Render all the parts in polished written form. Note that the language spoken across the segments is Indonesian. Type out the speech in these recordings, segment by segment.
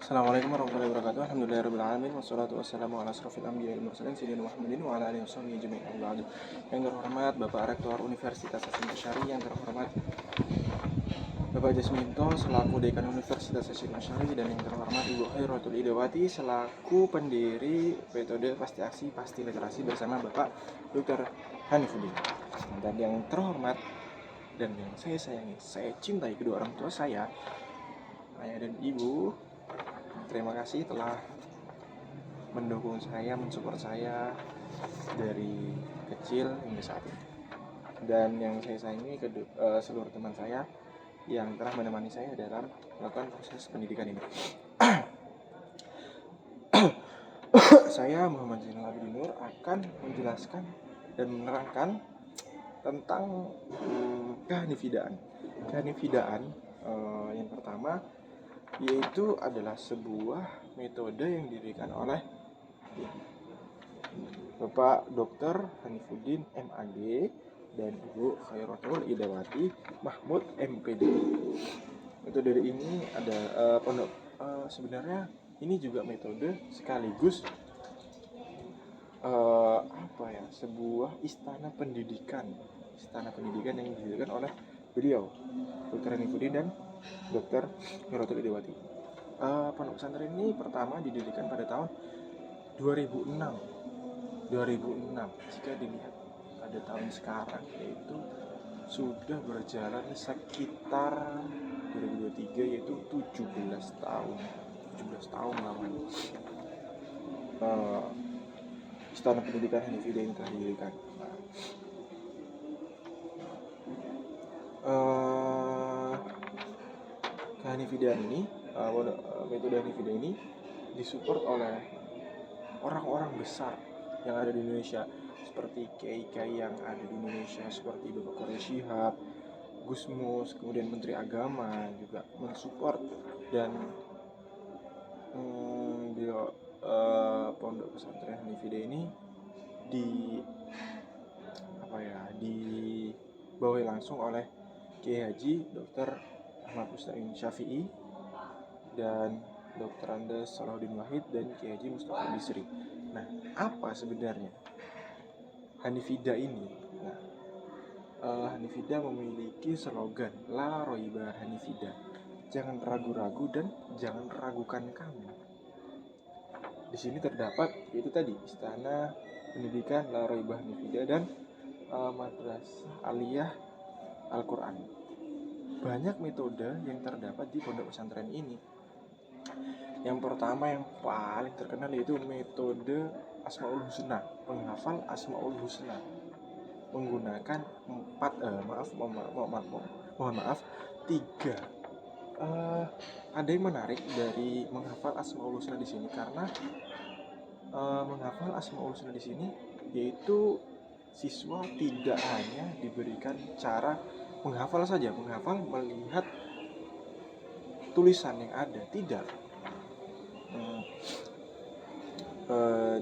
Assalamualaikum warahmatullahi wabarakatuh. Alhamdulillahirabbil alamin wassalatu wassalamu ala asrofil anbiya'i wal mursalin sayyidina Muhammadin wa ala alihi washabihi ajmain. Amma ba'du. Yang terhormat Bapak Rektor Universitas Hasyim Asy'ari, yang terhormat Bapak Jasminto selaku Dekan Universitas Hasyim Asy'ari, dan yang terhormat Ibu Khairatul Idawati selaku pendiri metode pasti aksi pasti literasi bersama Bapak Dr. Hanifuddin. Dan yang terhormat dan yang saya sayangi, saya cintai kedua orang tua saya, ayah dan ibu. Terima kasih telah mendukung saya, mensupport saya dari kecil hingga saat ini. Dan yang saya sayangi seluruh teman saya yang telah menemani saya dalam melakukan proses pendidikan ini. Saya Muhammad Zainal Abidin Nur akan menjelaskan dan menerangkan tentang kehanifidaan. Kehanifidaan yang pertama yaitu adalah sebuah metode yang didirikan oleh Bapak Dr. Hanifuddin MAG dan Ibu Khairatul Idawati Mahmud MPD. Metode ini ada sebenarnya ini juga metode sekaligus sebuah istana pendidikan yang didirikan oleh beliau Dr. Hanifuddin dan Dr. Khairatul Idawati. Pondok pesantren ini pertama didirikan pada tahun 2006. Jika dilihat pada tahun sekarang, yaitu sudah berjalan sekitar 2023, yaitu 17 tahun lamanya istana pendidikan Hanifidah ini telah didirikan. Hanifidaan ini, metode Hanifidah ini disupport oleh orang-orang besar yang ada di Indonesia, seperti kiai-kiai yang ada di Indonesia seperti Bapak Quraish Shihab, Gus Mus, kemudian Menteri Agama juga mensupport. Dan pondok pesantren Hanifidah ini dibawahi langsung oleh Kiai Haji Dr. Ahmad Musta'in Syafi'i dan Dr. Andes Salahuddin Wahid dan Kiai Haji Mustafa Bisri. Nah, apa sebenarnya Hanifidah ini? Hanifidah memiliki slogan La Roiba Hanifidah, jangan ragu-ragu dan jangan ragukan kami. Di sini terdapat yaitu tadi istana pendidikan La Roiba Hanifidah dan Madrasah Aliyah Al-Quran. Banyak metode yang terdapat di pondok pesantren ini. Yang pertama yang paling terkenal yaitu metode Asmaul Husna, menghafal Asmaul Husna menggunakan 3. Ada yang menarik dari menghafal Asmaul Husna di sini, karena menghafal Asmaul Husna di sini yaitu siswa tidak hanya diberikan cara menghafal saja, menghafal melihat tulisan yang ada, tidak.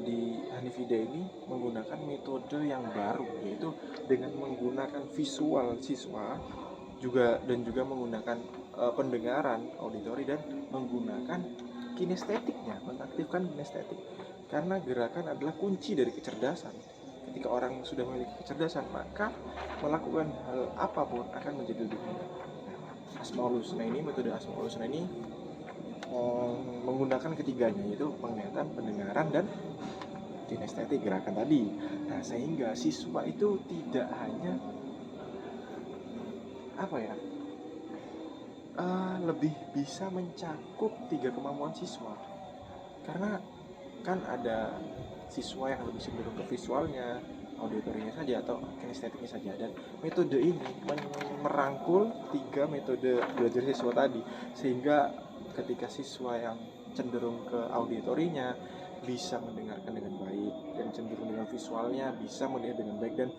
Di Hanifidah ini menggunakan metode yang baru, yaitu dengan menggunakan visual siswa dan juga menggunakan pendengaran auditori dan menggunakan kinestetiknya, mengaktifkan kinestetik, karena gerakan adalah kunci dari kecerdasan. Ketika orang sudah memiliki kecerdasan, maka melakukan hal apapun akan menjadi lebih mudah. Asmaul Husna ini, metode Asmaul Husna ini menggunakan ketiganya, yaitu penglihatan, pendengaran, dan kinestetik, gerakan tadi. Nah, sehingga siswa itu tidak hanya lebih bisa mencakup 3 kemampuan siswa, karena kan ada siswa yang lebih cenderung ke visualnya, auditorinya saja, atau kinestetiknya saja. Dan metode ini merangkul 3 metode belajar siswa tadi, sehingga ketika siswa yang cenderung ke auditorinya bisa mendengarkan dengan baik, dan cenderung dengan visualnya bisa melihat dengan baik, dan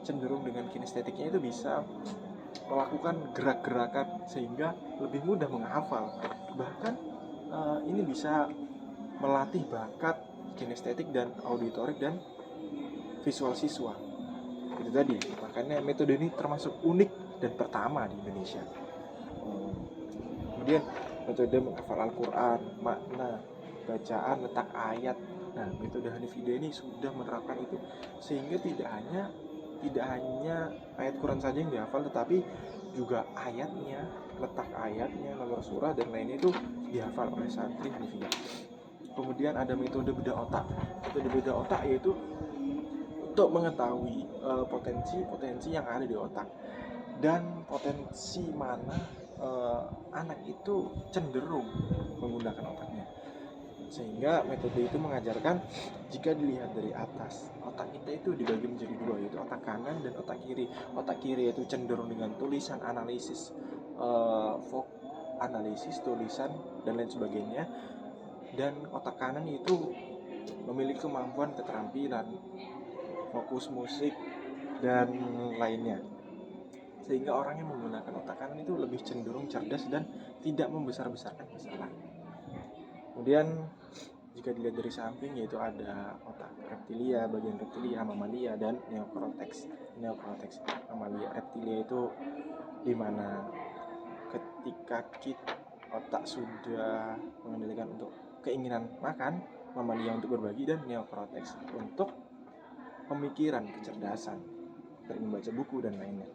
cenderung dengan kinestetiknya itu bisa melakukan gerak-gerakan sehingga lebih mudah menghafal. Bahkan ini bisa melatih bakat kinestetik dan auditorik dan visual siswa. Itu tadi, makanya metode ini termasuk unik dan pertama di Indonesia. Kemudian metode menghafal Al-Quran, makna, bacaan, letak ayat. Nah, metode Hanifidah ini sudah menerapkan itu, sehingga tidak hanya ayat Quran saja yang dihafal, tetapi juga ayatnya, letak ayatnya, nomor surah dan lainnya itu dihafal oleh santri Hanifidah. Kemudian ada metode bedah otak. Metode bedah otak yaitu untuk mengetahui potensi-potensi yang ada di otak dan potensi mana anak itu cenderung menggunakan otaknya. Sehingga metode itu mengajarkan, jika dilihat dari atas, otak kita itu dibagi menjadi dua, yaitu otak kanan dan otak kiri. Otak kiri itu cenderung dengan tulisan, analisis, analisis, tulisan dan lain sebagainya, dan otak kanan itu memiliki kemampuan, keterampilan, fokus musik dan lainnya. Sehingga orang yang menggunakan otak kanan itu lebih cenderung cerdas dan tidak membesar-besarkan masalah. Kemudian jika dilihat dari samping, yaitu ada otak reptilia, bagian reptilia, mamalia, dan neokortex. Mamalia, reptilia itu dimana ketika otak sudah mengendalikan untuk keinginan makan, mamalia untuk berbagi, dan neokortex untuk pemikiran, kecerdasan, membaca buku dan lainnya.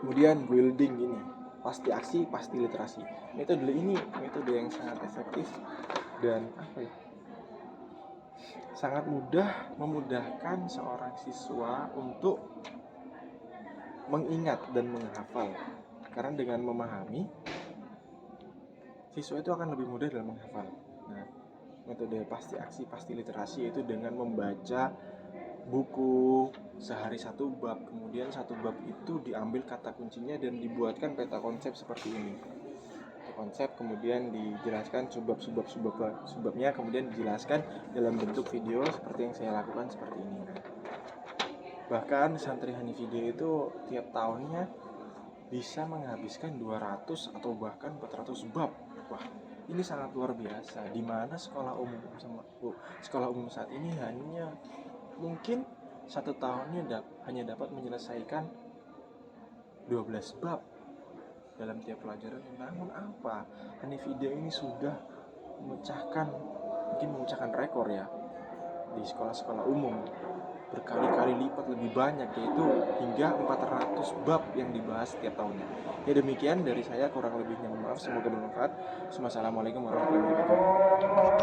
Kemudian building ini, pasti aksi, pasti literasi. Metode ini metode yang sangat efektif dan sangat memudahkan seorang siswa untuk mengingat dan menghafal. Karena dengan memahami, siswa itu akan lebih mudah dalam menghafal. Nah, metode pasti aksi, pasti literasi yaitu dengan membaca buku sehari satu bab, kemudian satu bab itu diambil kata kuncinya dan dibuatkan peta konsep seperti ini. Peta konsep kemudian dijelaskan subbabnya, kemudian dijelaskan dalam bentuk video seperti yang saya lakukan seperti ini. Bahkan santri Hanifidah itu tiap tahunnya bisa menghabiskan 200 atau bahkan 400 bab. Wah, ini sangat luar biasa. Di mana sekolah umum saat ini hanya mungkin satu tahunnya hanya dapat menyelesaikan 12 bab dalam tiap pelajaran. Namun apa? Hanifidah ini sudah memecahkan rekor ya di sekolah-sekolah umum, berkali-kali lipat lebih banyak, yaitu hingga 400 bab yang dibahas setiap tahunnya. Ya, demikian dari saya, kurang lebihnya mohon maaf, semoga bermanfaat. Wassalamualaikum warahmatullahi wabarakatuh.